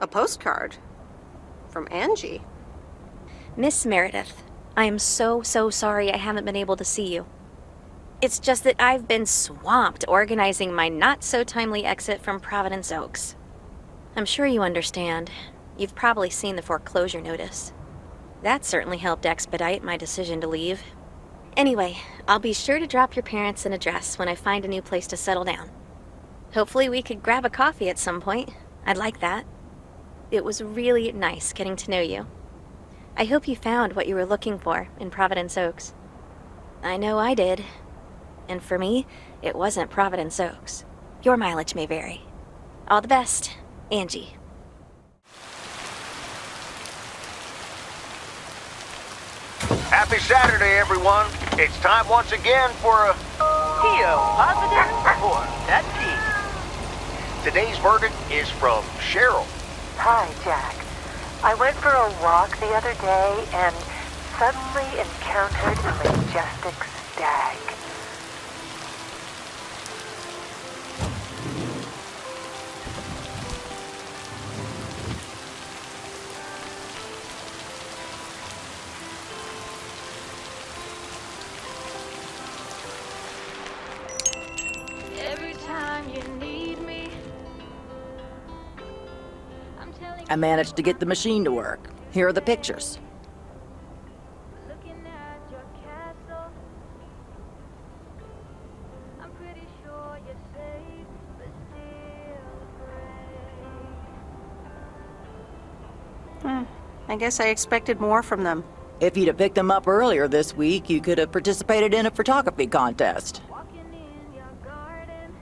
A postcard? From Angie? Miss Meredith, I am so sorry I haven't been able to see you. It's just that I've been swamped organizing my not-so-timely exit from Providence Oaks. I'm sure you understand. You've probably seen the foreclosure notice. That certainly helped expedite my decision to leave. Anyway, I'll be sure to drop your parents an address when I find a new place to settle down. Hopefully we could grab a coffee at some point. I'd like that. It was really nice getting to know you. I hope you found what you were looking for in Providence Oaks. I know I did. And for me, it wasn't Providence Oaks. Your mileage may vary. All the best, Angie. Happy Saturday, everyone. It's time once again for a... Theo, positive or that P? Today's verdict is from Cheryl. Hi, Jack. I went for a walk the other day and suddenly encountered a majestic stag. Every time you need me, I'm telling I managed to get the machine to work. Here are the pictures. looking at your castle. I'm pretty sure you're safe, but still afraid. I guess I expected more from them. If you'd have picked them up earlier this week, you could have participated in a photography contest. Walking in your garden.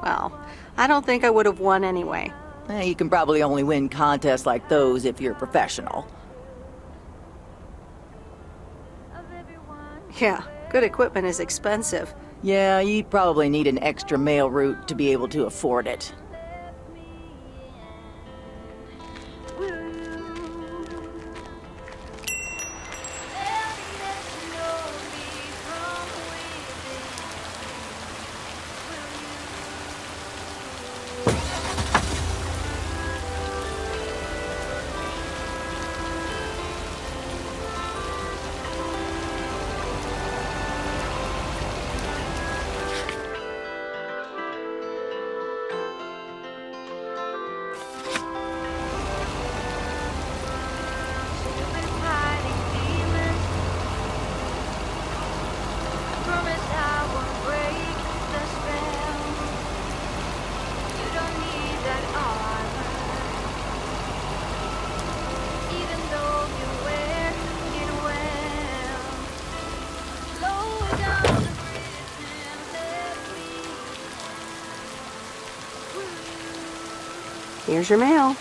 Well, I don't think I would have won anyway. You can probably only win contests like those if you're a professional. Of everyone. Yeah, good equipment is expensive. Yeah, you'd probably need an extra mail route to be able to afford it. Here's your mail.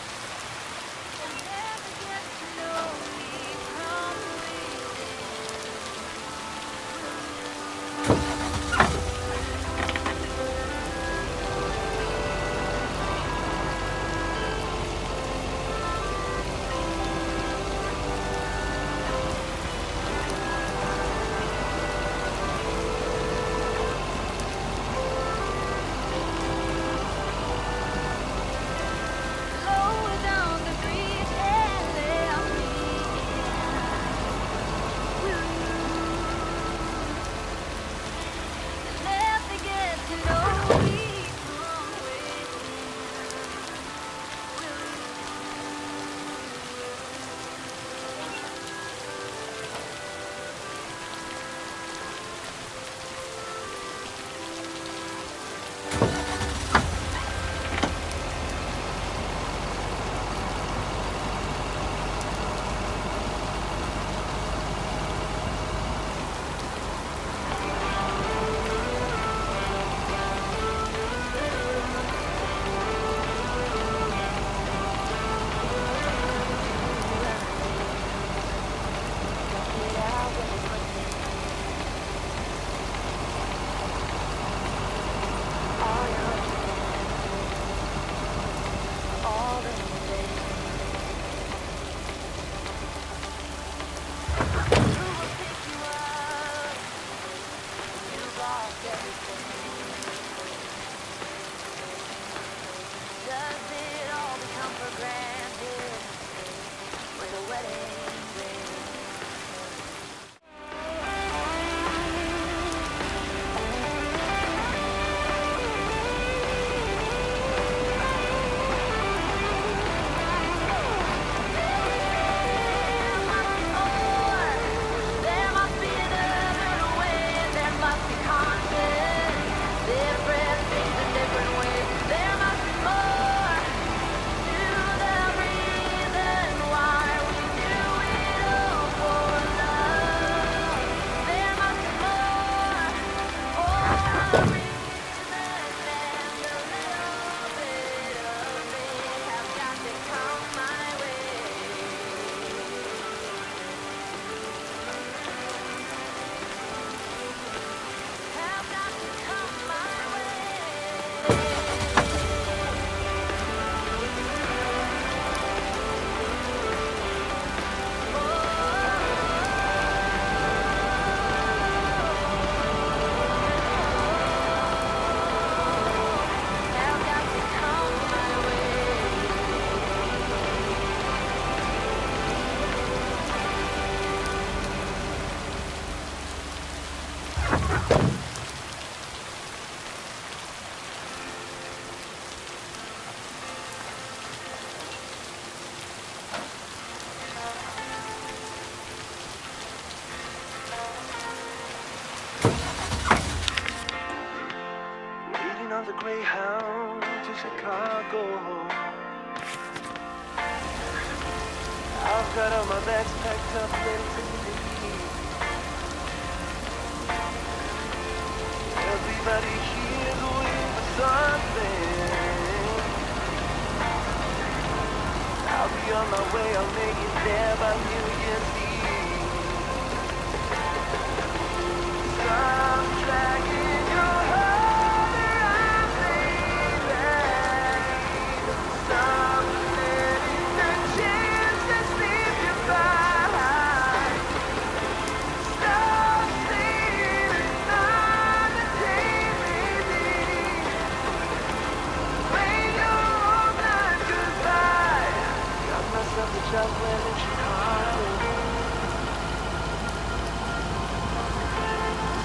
Waiting on the Greyhound to Chicago. I've got all my bags packed up, ready to leave. Everybody here's waiting for something. I'll be on my way, I'll make it there by New Year's Eve. Stop dragging your heart around, baby. Stop letting the chances slip you by. Stop saying another day, baby. When your old life goodbye. Got myself a job well in Chicago.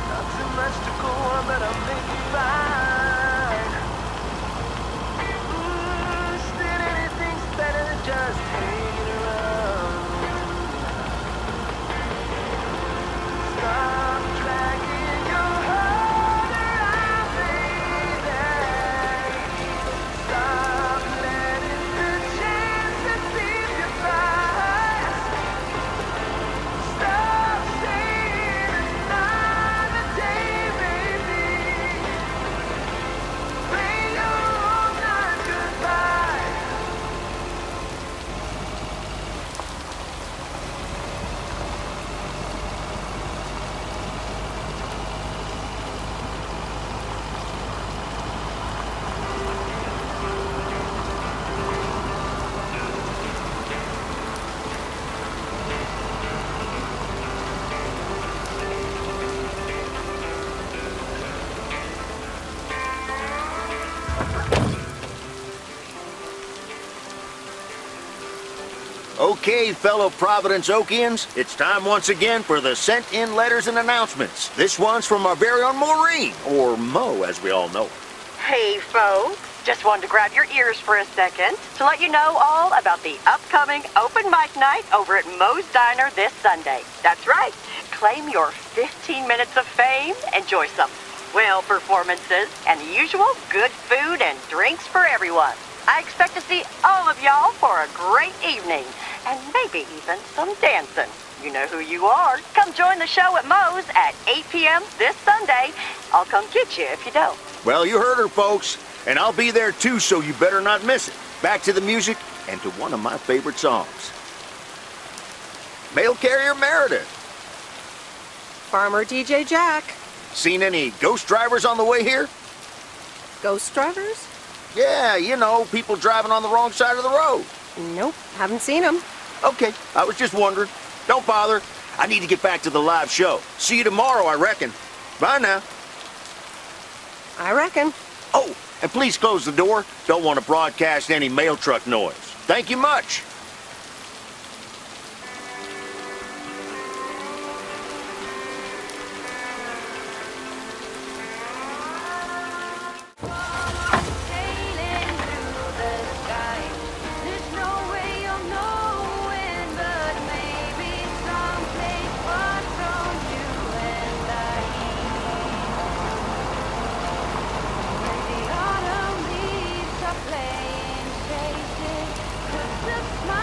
Not too much to go on, but I'll make it fine. Still anything's better than just hanging around. Stop dragging your heart around, baby. Stop letting the chances slip you by. Stop saying another day, baby. Bring your own night goodbye. Okay, fellow Providence Oakians, it's time once again for the sent-in letters and announcements. This one's from our very own Maureen, or Mo as we all know her. Hey, folks. Just wanted to grab your ears for a second to let you know all about the upcoming open mic night over at Moe's Diner this Sunday. That's right. Claim your 15 minutes of fame. Enjoy some swell performances and the usual good food and drinks for everyone. I expect to see all of y'all for a great evening and maybe even some dancing. You know who you are. Come join the show at Moe's at 8 p.m. this Sunday. I'll come get you if you don't. Well, you heard her, folks, and I'll be there too, so you better not miss it. Back to the music and to one of my favorite songs. Mail carrier Meredith. Farmer DJ Jack. Seen any ghost drivers on the way here? Ghost drivers? Yeah, you know, people driving on the wrong side of the road. Nope, haven't seen them. Okay, I was just wondering. Don't bother. I need to get back to the live show. See you tomorrow, I reckon. Bye now. I reckon. Oh, and please close the door. Don't want to broadcast any mail truck noise. Thank you much. Sailing through the sky. There's no way of knowing, but maybe someplace far from you and I. When the autumn leaves are playing chases, 'cause the smile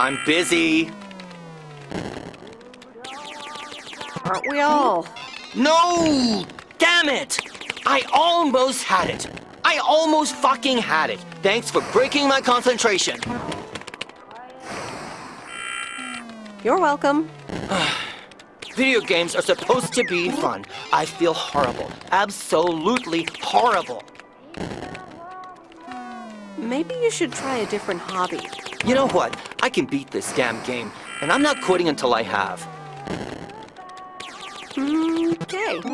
I'm busy. Aren't we all? No! Damn it! I almost had it. I almost fucking had it. Thanks for breaking my concentration. You're welcome. Video games are supposed to be fun. I feel horrible. Absolutely horrible. Maybe you should try a different hobby. You know what? I can beat this damn game, and I'm not quitting until I have. Okay. It's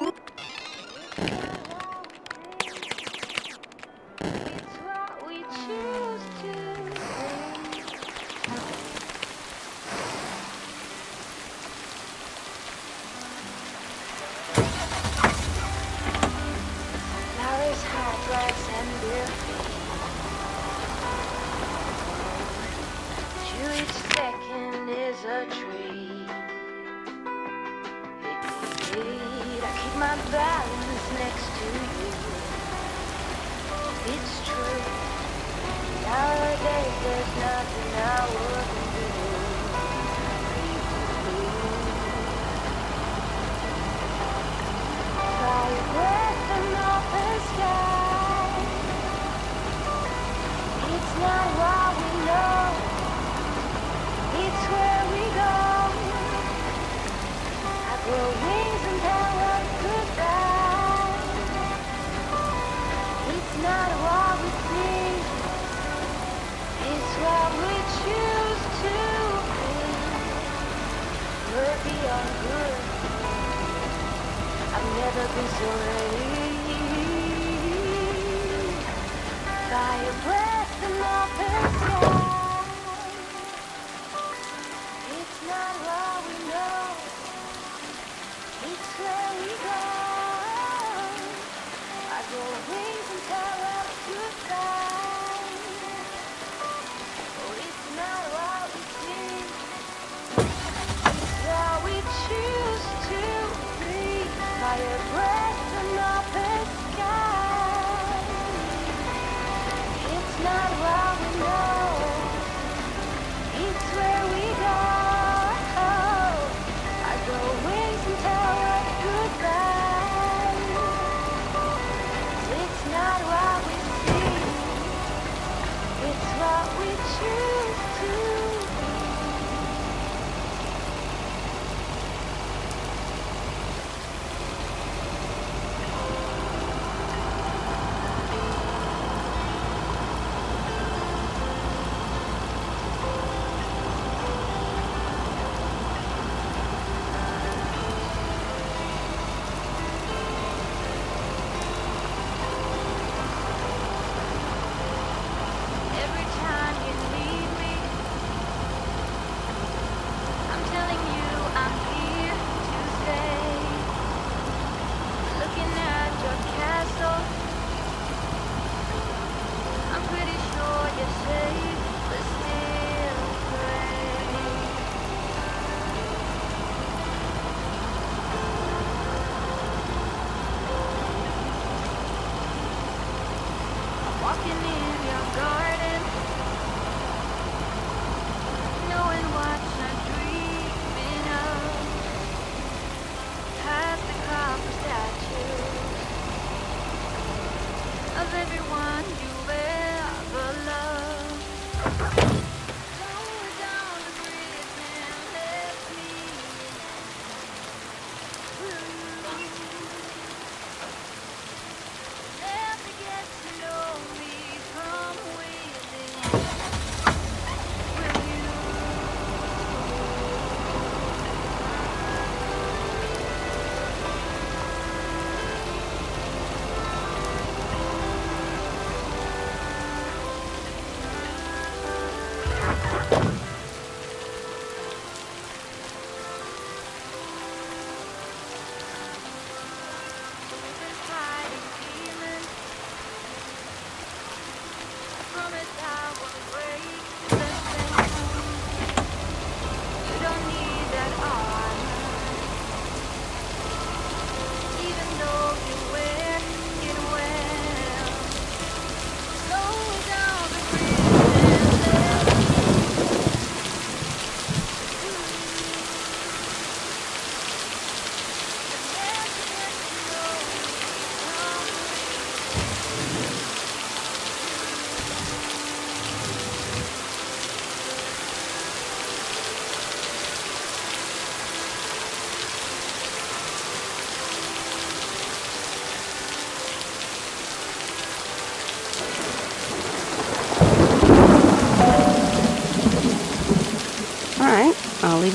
what we choose to think. Flowers, hot glass, and beer feet. To each second is a treat. I keep my balance next to you. It's true. Nowadays there's nothing I wouldn't do. Fly a breath from open sky. It's not what we know. It's where we go. I grow wings and tell us goodbye. It's not what we see. It's what we choose to be. We're beyond good. I've never been so ready. Fire breath and open sky. It's not what we know. It's where we go. I go wings and tell us goodbye. Oh, it's not what we see. It's what we choose to be. Fire breath and open sky. It's not what we know. It's where we go. I go wings and tell us goodbye. It's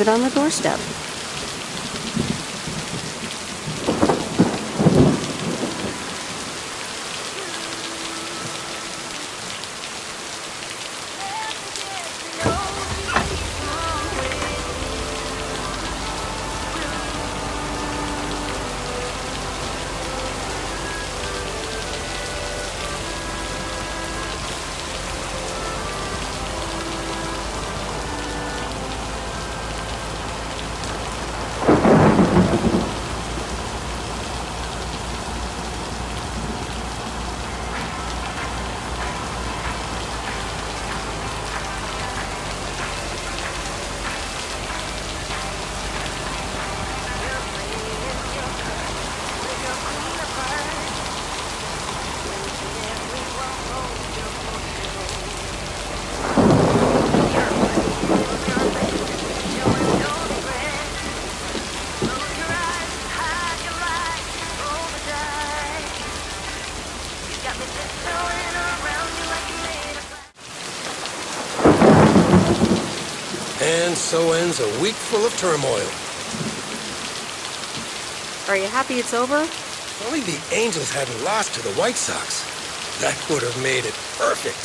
it on the doorstep. And so ends a week full of turmoil. Are you happy it's over? If only the Angels hadn't lost to the White Sox. That would have made it perfect.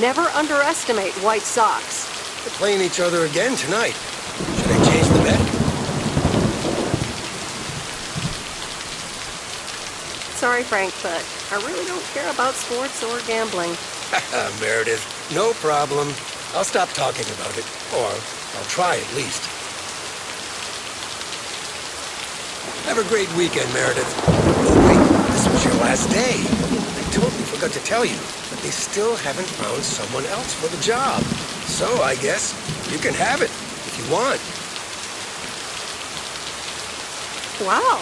Never underestimate White Sox. They're playing each other again tonight. Should I change the bet? Sorry, Frank, but I really don't care about sports or gambling. Meredith, no problem. I'll stop talking about it. Or I'll try at least. Have a great weekend, Meredith. Oh, wait, this was your last day. I totally forgot to tell you, but they still haven't found someone else for the job. So I guess you can have it if you want. Wow,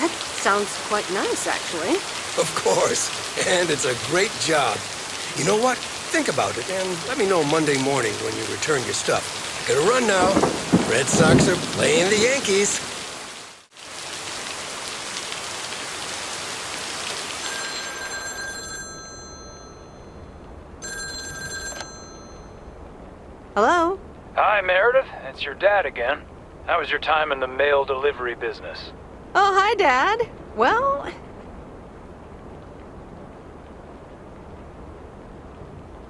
that sounds quite nice, actually. Of course, and it's a great job. You know what? Think about it and let me know Monday morning when you return your stuff. Gotta run now. Red Sox are playing the Yankees. Hello? Hi, Meredith. It's your dad again. How was your time in the mail delivery business? Oh, hi, Dad. Well,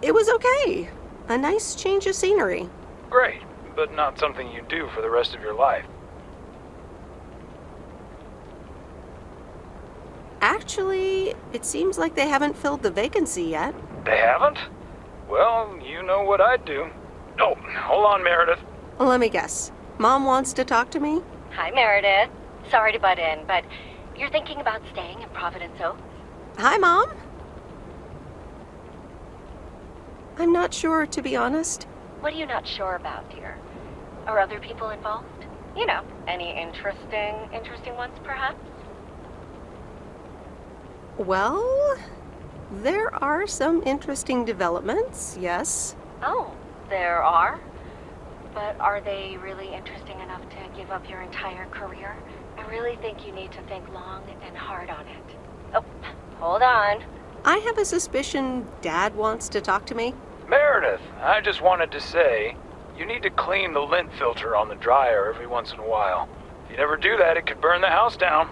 it was okay. A nice change of scenery. Great, but not something you do for the rest of your life. Actually, it seems like they haven't filled the vacancy yet. They haven't? Well, you know what I'd do. Oh, hold on, Meredith. Let me guess. Mom wants to talk to me? Hi, Meredith. Sorry to butt in, but you're thinking about staying in Providence Oaks? Hi, Mom. I'm not sure, to be honest. What are you not sure about, dear? Are other people involved? You know, any interesting ones, perhaps? Well, there are some interesting developments, yes. Oh, there are? But are they really interesting enough to give up your entire career? I really think you need to think long and hard on it. Oh, hold on. I have a suspicion Dad wants to talk to me. Meredith, I just wanted to say, you need to clean the lint filter on the dryer every once in a while. If you never do that, it could burn the house down.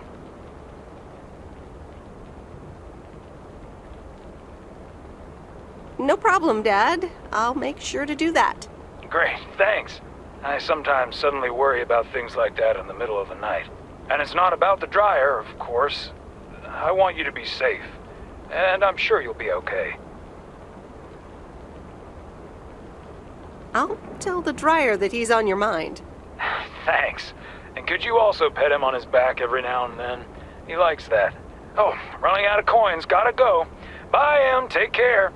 No problem, Dad. I'll make sure to do that. Great, thanks. I sometimes suddenly worry about things like that in the middle of the night. And it's not about the dryer, of course. I want you to be safe. And I'm sure you'll be okay. I'll tell the dryer that he's on your mind. Thanks. And could you also pet him on his back every now and then? He likes that. Oh, running out of coins. Gotta go. Bye, Em. Take care.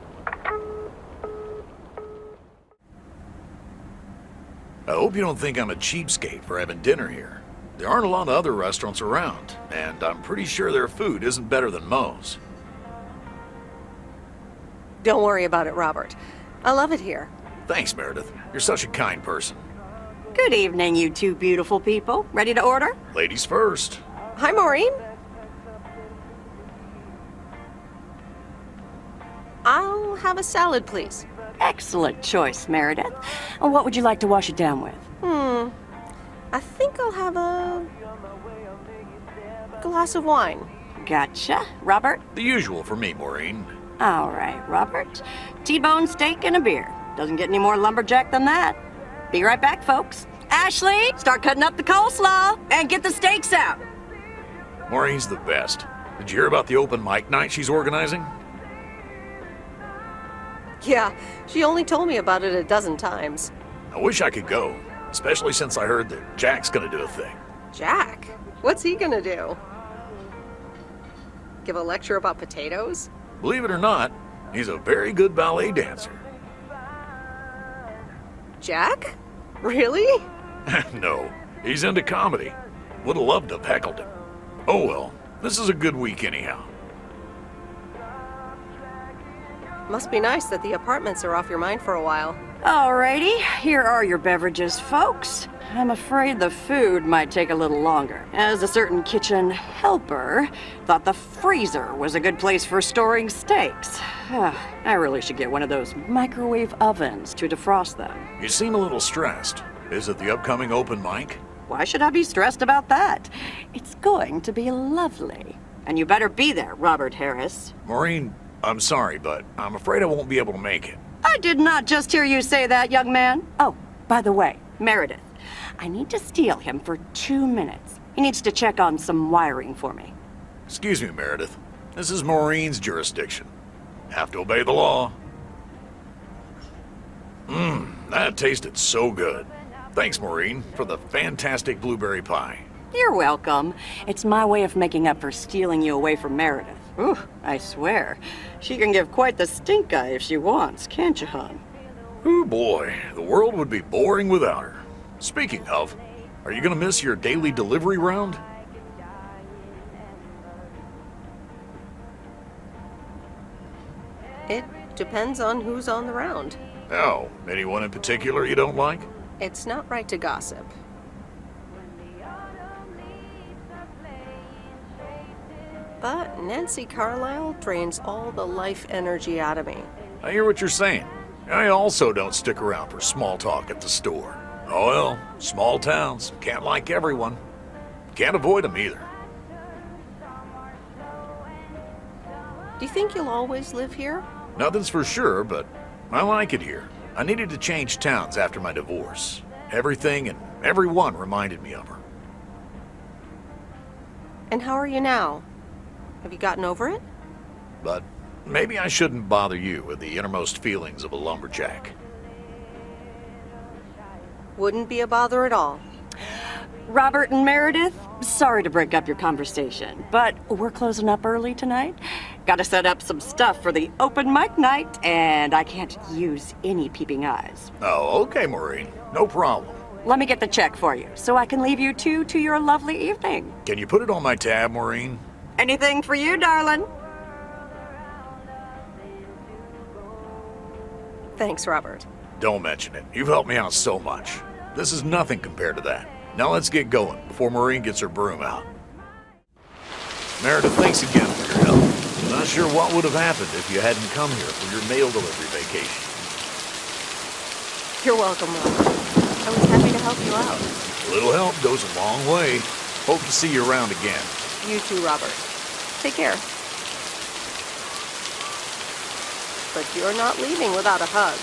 I hope you don't think I'm a cheapskate for having dinner here. There aren't a lot of other restaurants around, and I'm pretty sure their food isn't better than Moe's. Don't worry about it, Robert. I love it here. Thanks, Meredith. You're such a kind person. Good evening, you two beautiful people. Ready to order? Ladies first. Hi, Maureen. I'll have a salad, please. Excellent choice, Meredith. And what would you like to wash it down with? I think I'll have a glass of wine. Gotcha. Robert? The usual for me, Maureen. All right, Robert. T-bone steak and a beer. Doesn't get any more lumberjack than that. Be right back, folks. Ashley, start cutting up the coleslaw and get the steaks out. Maureen's the best. Did you hear about the open mic night she's organizing? Yeah, she only told me about it a dozen times. I wish I could go, especially since I heard that Jack's gonna do a thing. Jack? What's he gonna do? Give a lecture about potatoes? Believe it or not, he's a very good ballet dancer. Jack? Really? No, he's into comedy. Would have loved to have heckled him. Oh well, this is a good week anyhow. Must be nice that the apartments are off your mind for a while. Alrighty, here are your beverages, folks. I'm afraid the food might take a little longer, as a certain kitchen helper thought the freezer was a good place for storing steaks. I really should get one of those microwave ovens to defrost them. You seem a little stressed. Is it the upcoming open mic? Why should I be stressed about that? It's going to be lovely. And you better be there, Robert Harris. Maureen, I'm sorry, but I'm afraid I won't be able to make it. I did not just hear you say that, young man. Oh, by the way, Meredith, I need to steal him for 2 minutes. He needs to check on some wiring for me. Excuse me, Meredith. This is Maureen's jurisdiction. Have to obey the law. That tasted so good. Thanks, Maureen, for the fantastic blueberry pie. You're welcome. It's my way of making up for stealing you away from Meredith. Ooh, I swear. She can give quite the stink eye if she wants, can't you, hon? Oh boy, the world would be boring without her. Speaking of, are you gonna miss your daily delivery round? It depends on who's on the round. Oh, anyone in particular you don't like? It's not right to gossip. But Nancy Carlisle drains all the life energy out of me. I hear what you're saying. I also don't stick around for small talk at the store. Oh well, small towns. Can't like everyone. Can't avoid them either. Do you think you'll always live here? Nothing's for sure, but I like it here. I needed to change towns after my divorce. Everything and everyone reminded me of her. And how are you now? Have you gotten over it? But maybe I shouldn't bother you with the innermost feelings of a lumberjack. Wouldn't be a bother at all. Robert and Meredith, sorry to break up your conversation, but we're closing up early tonight. Gotta set up some stuff for the open mic night, and I can't use any peeping eyes. Oh, okay, Maureen. No problem. Let me get the check for you, so I can leave you two to your lovely evening. Can you put it on my tab, Maureen? Anything for you, darling. Thanks, Robert. Don't mention it. You've helped me out so much. This is nothing compared to that. Now let's get going before Maureen gets her broom out. Meredith, thanks again for your help. I'm not sure what would have happened if you hadn't come here for your mail delivery vacation. You're welcome, Robert. I was happy to help you out. A little help goes a long way. Hope to see you around again. You too, Robert. Take care. But you're not leaving without a hug.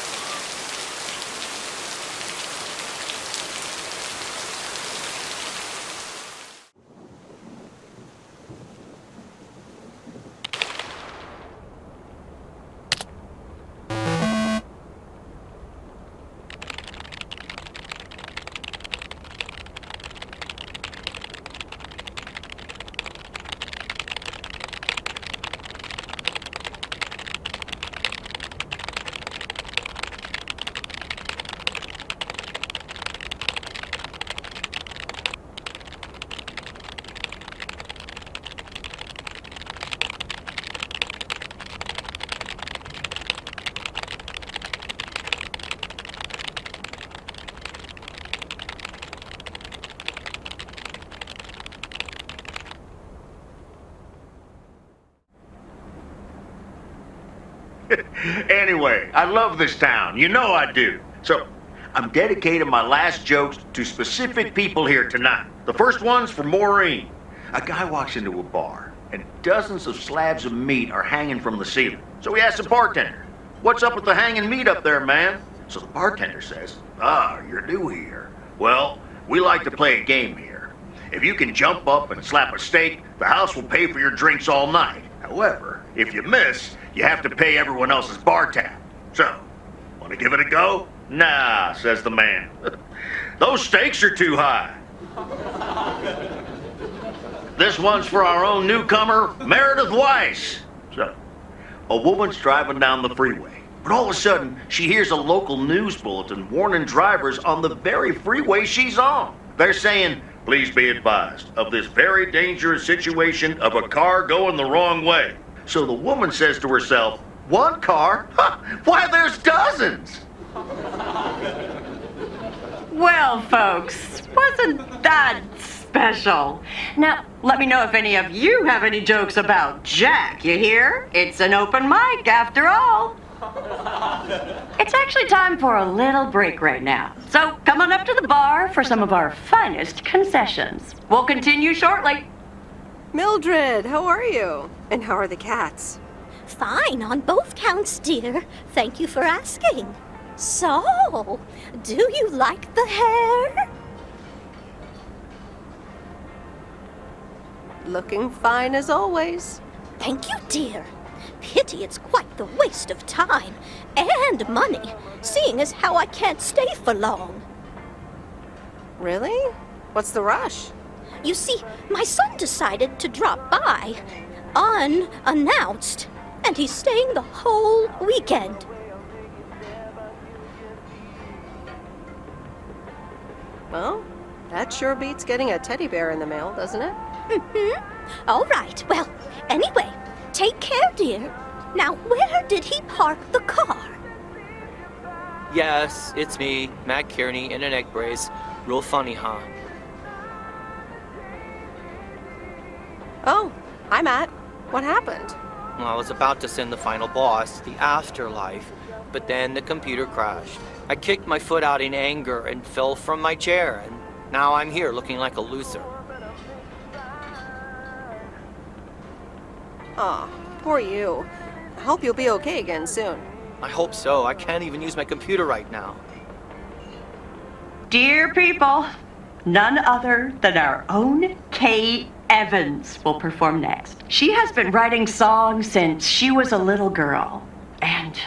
Anyway, I love this town. You know I do. So, I'm dedicating my last jokes to specific people here tonight. The first one's for Maureen. A guy walks into a bar, and dozens of slabs of meat are hanging from the ceiling. So he asks the bartender, "What's up with the hanging meat up there, man?" So the bartender says, "Ah, you're new here. Well, we like to play a game here. If you can jump up and slap a steak, the house will pay for your drinks all night. However, if you miss, you have to pay everyone else's bar tab. So, want to give it a go?" "Nah," says the man. "Those stakes are too high." This one's for our own newcomer, Meredith Weiss. So, a woman's driving down the freeway, but all of a sudden, she hears a local news bulletin warning drivers on the very freeway she's on. They're saying, "Please be advised of this very dangerous situation of a car going the wrong way." So the woman says to herself, "One car? Ha, why, there's dozens!" Well, folks, wasn't that special? Now, let me know if any of you have any jokes about Jack, you hear? It's an open mic after all. It's actually time for a little break right now. So come on up to the bar for some of our finest concessions. We'll continue shortly. Mildred, how are you? And how are the cats? Fine on both counts, dear. Thank you for asking. So, do you like the hair? Looking fine as always. Thank you, dear. Pity it's quite the waste of time and money, seeing as how I can't stay for long. Really? What's the rush? You see, my son decided to drop by, unannounced, and he's staying the whole weekend. Well, that sure beats getting a teddy bear in the mail, doesn't it? Mm-hmm. All right. Well, anyway, take care, dear. Now, where did he park the car? Yes, it's me, Matt Kearney, in an egg brace. Real funny, huh? Oh, hi, Matt. What happened? Well, I was about to send the final boss, the afterlife, but then the computer crashed. I kicked my foot out in anger and fell from my chair, and now I'm here looking like a loser. Aw, poor you. I hope you'll be okay again soon. I hope so. I can't even use my computer right now. Dear people, none other than our own Kay Evans will perform next. She has been writing songs since she was a little girl, and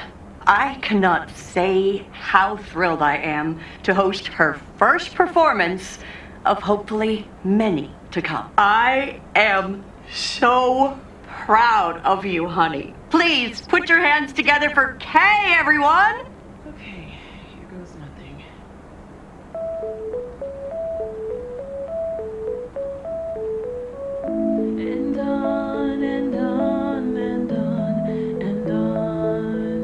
I cannot say how thrilled I am to host her first performance of hopefully many to come. I am so proud of you, honey. Please put your hands together for Kay, everyone! Okay, here goes nothing. And on and on and on and on.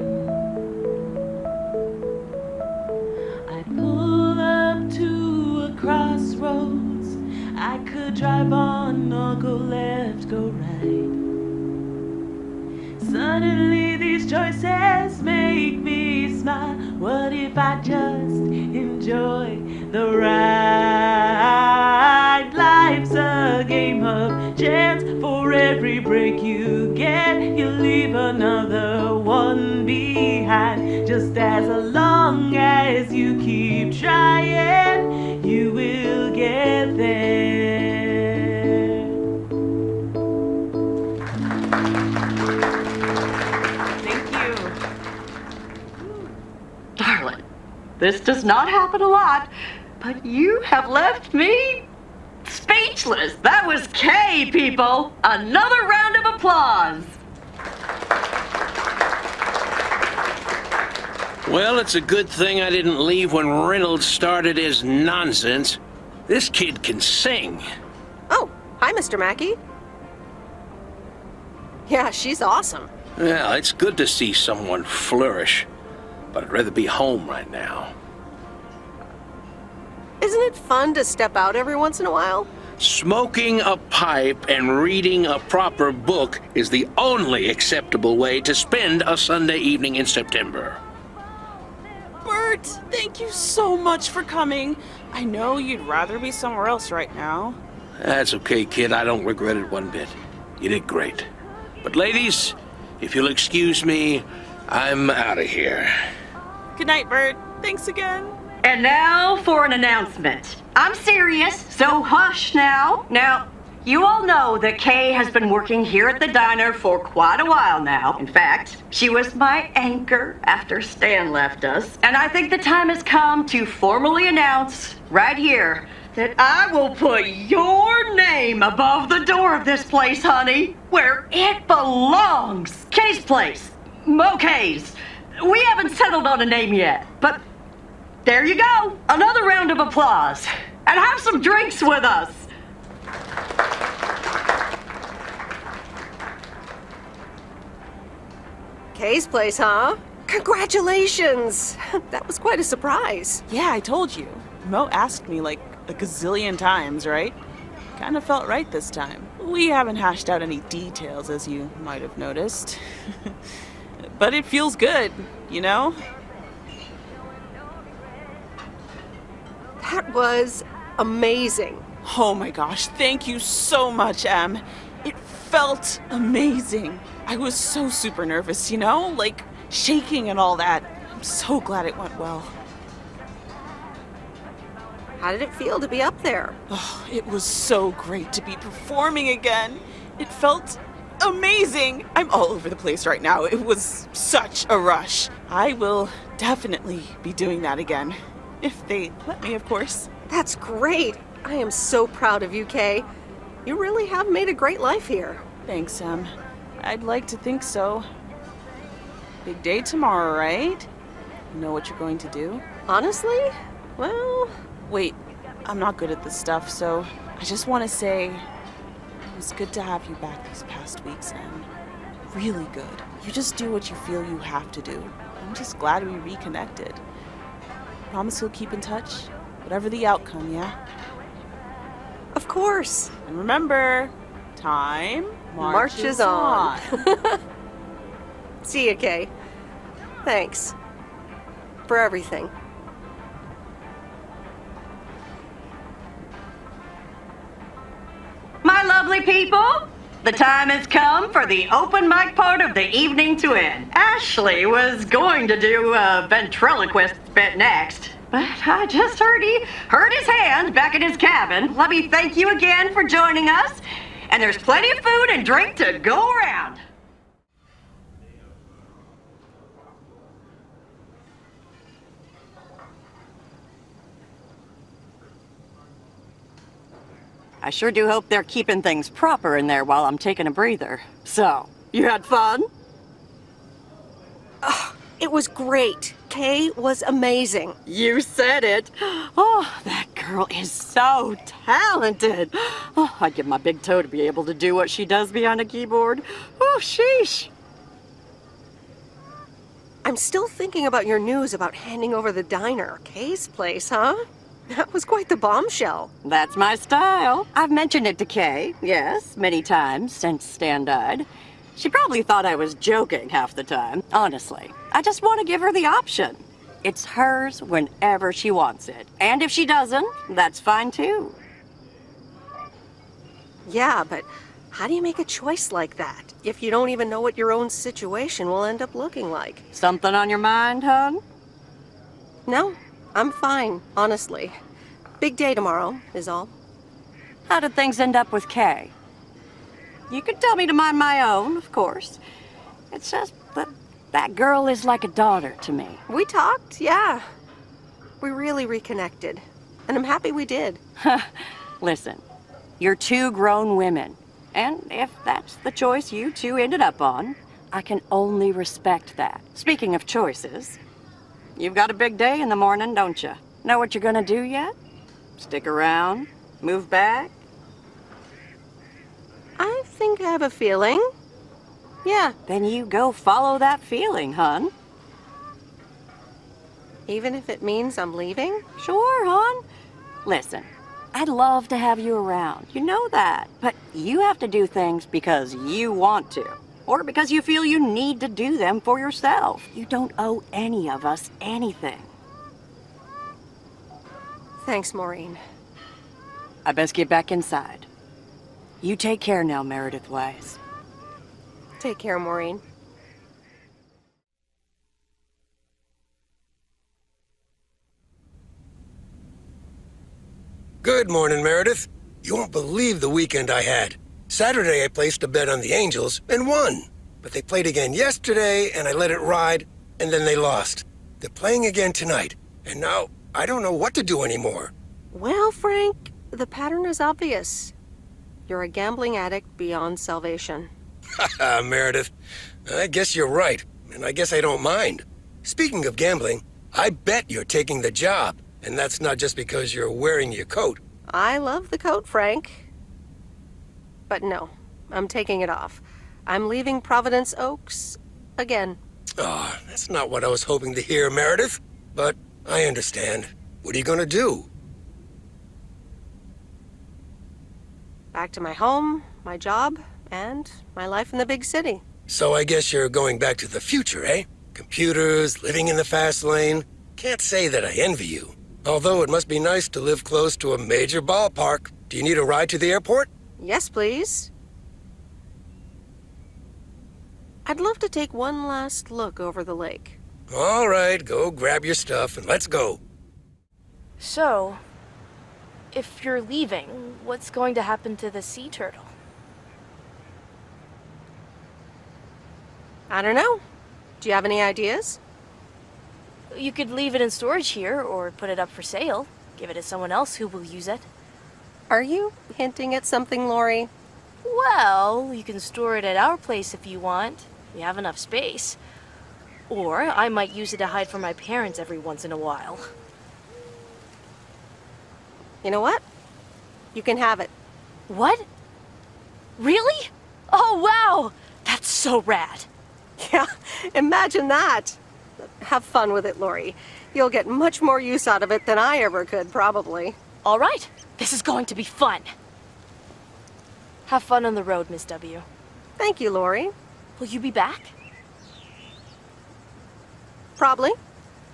I pull up to a crossroads. I could drive on or go left, go right. Suddenly these choices make me smile. What if I just enjoy the ride? Life's a game of chance. For every break you get, you leave another one behind. Just as long as you keep trying, you will get there. Darling, this does not happen a lot, but you have left me speechless. That was Kay, people. Another round of applause. Well, it's a good thing I didn't leave when Reynolds started his nonsense. This kid can sing. Oh, hi, Mr. Mackey. Yeah, she's awesome. Well, it's good to see someone flourish, but I'd rather be home right now. Isn't it fun to step out every once in a while? Smoking a pipe and reading a proper book is the only acceptable way to spend a Sunday evening in September. Bert, thank you so much for coming. I know you'd rather be somewhere else right now. That's okay, kid. I don't regret it one bit. You did great. But ladies, if you'll excuse me, I'm out of here. Good night, Bert. Thanks again. And now for an announcement. I'm serious, so hush now. Now, you all know that Kay has been working here at the diner for quite a while now. In fact, she was my anchor after Stan left us. And I think the time has come to formally announce right here that I will put your name above the door of this place, honey, where it belongs. Kay's place. Mo Kay's. We haven't settled on a name yet, but there you go. Another round of applause. And have some drinks with us. Kay's place, huh? Congratulations! That was quite a surprise. Yeah, I told you. Mo asked me like a gazillion times, right? Kinda felt right this time. We haven't hashed out any details, as you might have noticed. But it feels good, you know? That was amazing. Oh my gosh, thank you so much, Em. It felt amazing. I was so super nervous, you know? Like, shaking and all that. I'm so glad it went well. How did it feel to be up there? Oh, it was so great to be performing again. It felt amazing. I'm all over the place right now. It was such a rush. I will definitely be doing that again. If they let me, of course. That's great. I am so proud of you, Kay. You really have made a great life here. Thanks, Em. I'd like to think so. Big day tomorrow, right? You know what you're going to do? Honestly? Well... Wait, I'm not good at this stuff, so I just want to say it was good to have you back these past weeks, Em. Really good. You just do what you feel you have to do. I'm just glad we reconnected. Promise you'll keep in touch, whatever the outcome, yeah? Of course. And remember, time marches on. See ya, Kay. Thanks. For everything. My lovely people, the time has come for the open mic part of the evening to end. Ashley was going to do a ventriloquist bit next, but I just heard he hurt his hand back in his cabin. Let me thank you again for joining us, and there's plenty of food and drink to go around. I sure do hope they're keeping things proper in there while I'm taking a breather. So, you had fun? Oh, it was great. Kay was amazing. You said it. Oh, that girl is so talented. Oh, I'd give my big toe to be able to do what she does behind a keyboard. Oh, sheesh. I'm still thinking about your news about handing over the diner. Kay's place, huh? That was quite the bombshell. That's my style. I've mentioned it to Kay, yes, many times since Stan died. She probably thought I was joking half the time, honestly. I just want to give her the option. It's hers whenever she wants it. And if she doesn't, that's fine too. Yeah, but how do you make a choice like that if you don't even know what your own situation will end up looking like? Something on your mind, hon? No. I'm fine, honestly. Big day tomorrow, is all. How did things end up with Kay? You could tell me to mind my own, of course. It's just that girl is like a daughter to me. We talked, yeah. We really reconnected. And I'm happy we did. Listen, you're two grown women. And if that's the choice you two ended up on, I can only respect that. Speaking of choices... You've got a big day in the morning, don't you? Know what you're gonna do yet? Stick around? Move back? I think I have a feeling. Yeah. Then you go follow that feeling, hon. Even if it means I'm leaving? Sure, hon. Listen, I'd love to have you around. You know that. But you have to do things because you want to. Or because you feel you need to do them for yourself. You don't owe any of us anything. Thanks, Maureen. I best get back inside. You take care now, Meredith Weiss. Take care, Maureen. Good morning, Meredith. You won't believe the weekend I had. Saturday I placed a bet on the Angels and won. But they played again yesterday and I let it ride, and then they lost. They're playing again tonight, and now I don't know what to do anymore. Well, Frank, the pattern is obvious. You're a gambling addict beyond salvation. Haha, Meredith. I guess you're right, and I guess I don't mind. Speaking of gambling, I bet you're taking the job, and that's not just because you're wearing your coat. I love the coat, Frank. But no, I'm taking it off. I'm leaving Providence Oaks again. Oh, that's not what I was hoping to hear, Meredith. But I understand. What are you gonna do? Back to my home, my job, and my life in the big city. So I guess you're going back to the future, eh? Computers, living in the fast lane. Can't say that I envy you. Although it must be nice to live close to a major ballpark. Do you need a ride to the airport? Yes, please. I'd love to take one last look over the lake. All right, go grab your stuff and let's go. So, if you're leaving, what's going to happen to the sea turtle? I don't know. Do you have any ideas? You could leave it in storage here, or put it up for sale. Give it to someone else who will use it. Are you hinting at something, Lori? Well, you can store it at our place if you want. We have enough space. Or I might use it to hide from my parents every once in a while. You know what? You can have it. What? Really? Oh, wow! That's so rad. Yeah, imagine that. Have fun with it, Lori. You'll get much more use out of it than I ever could, probably. All right, this is going to be fun. Have fun on the road, Miss W. Thank you, Lori. Will you be back? Probably.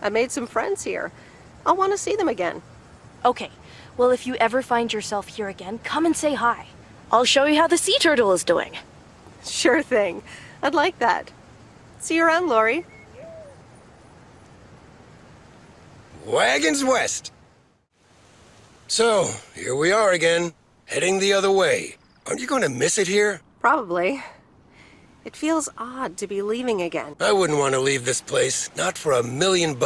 I made some friends here. I'll want to see them again. Okay, well, if you ever find yourself here again, come and say hi. I'll show you how the sea turtle is doing. Sure thing. I'd like that. See you around, Lori. Wagons west. So, here we are again, heading the other way. Aren't you going to miss it here? Probably. It feels odd to be leaving again. I wouldn't want to leave this place, not for $1 million.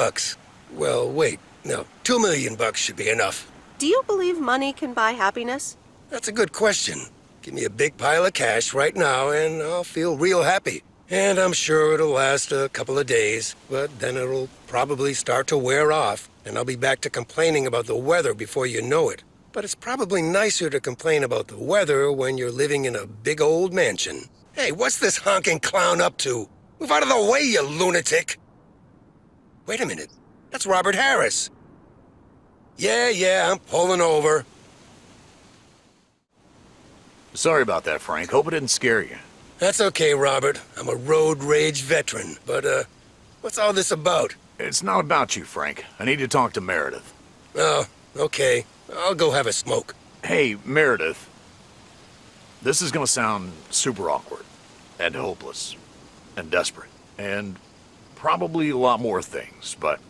Well, wait, no, $2 million should be enough. Do you believe money can buy happiness? That's a good question. Give me a big pile of cash right now and I'll feel real happy. And I'm sure it'll last a couple of days, but then it'll probably start to wear off, and I'll be back to complaining about the weather before you know it. But it's probably nicer to complain about the weather when you're living in a big old mansion. Hey, what's this honking clown up to? Move out of the way, you lunatic! Wait a minute. That's Robert Harris. Yeah, I'm pulling over. Sorry about that, Frank. Hope it didn't scare you. That's okay, Robert. I'm a road rage veteran. But, what's all this about? It's not about you, Frank. I need to talk to Meredith. Oh, okay. I'll go have a smoke. Hey, Meredith. This is gonna sound super awkward, and hopeless, and desperate, and probably a lot more things, but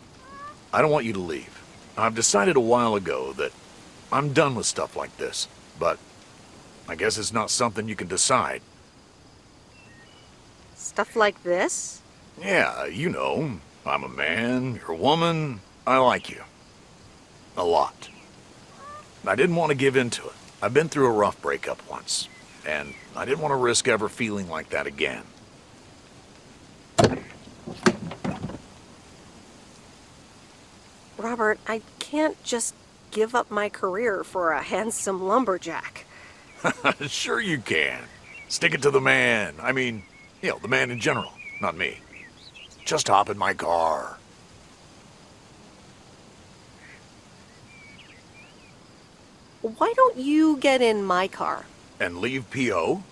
I don't want you to leave. I've decided a while ago that I'm done with stuff like this, but I guess it's not something you can decide. Stuff like this? Yeah, you know, I'm a man, you're a woman, I like you. A lot. I didn't want to give in to it. I've been through a rough breakup once, and I didn't want to risk ever feeling like that again. Robert, I can't just give up my career for a handsome lumberjack. Sure you can. Stick it to the man. I mean, you know, the man in general, not me. Just hop in my car. Why don't you get in my car? And leave P.O.?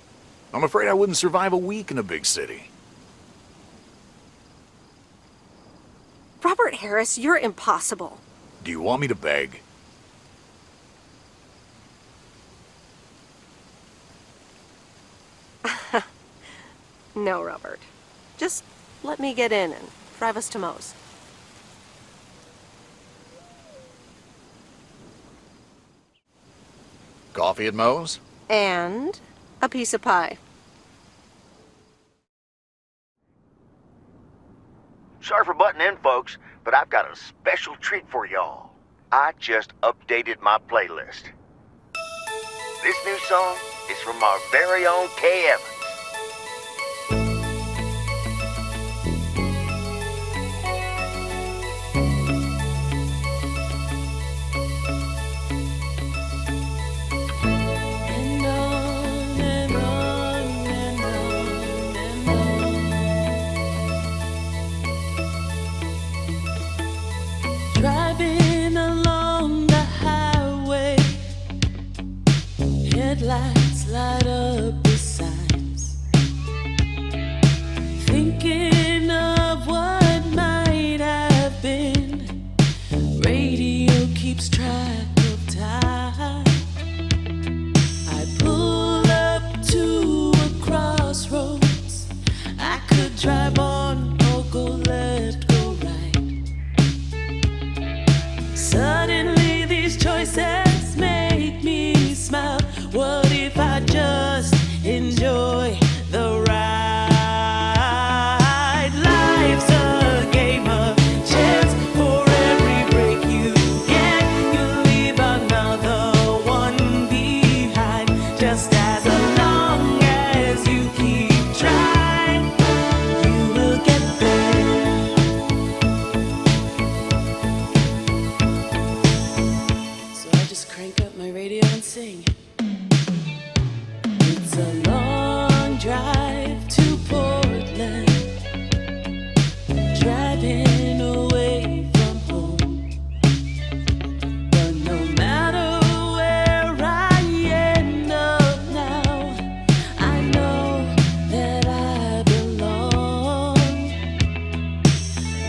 I'm afraid I wouldn't survive a week in a big city. Robert Harris, you're impossible. Do you want me to beg? No, Robert. Just let me get in and drive us to Moe's. Coffee at Moe's? And a piece of pie. Sorry for butting in, folks, but I've got a special treat for y'all. I just updated my playlist. This new song is from our very own Kay Evans. Driving along the highway, headlights light up the signs. Thinking of what might have been. Radio keeps track of time. I pull up to a crossroads. I could drive on or go left, go right. Suddenly these choices make me smile. What if I just enjoy the ride? Life's a game of chance. For every break you get, you leave another one behind. Just as long as you keep trying, you will get there. So I just crank up my radio and sing. It's a long drive to Portland, driving away from home. But no matter where I end up now, I know that I belong.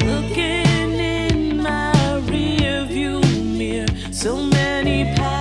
Looking in my rearview mirror, so many paths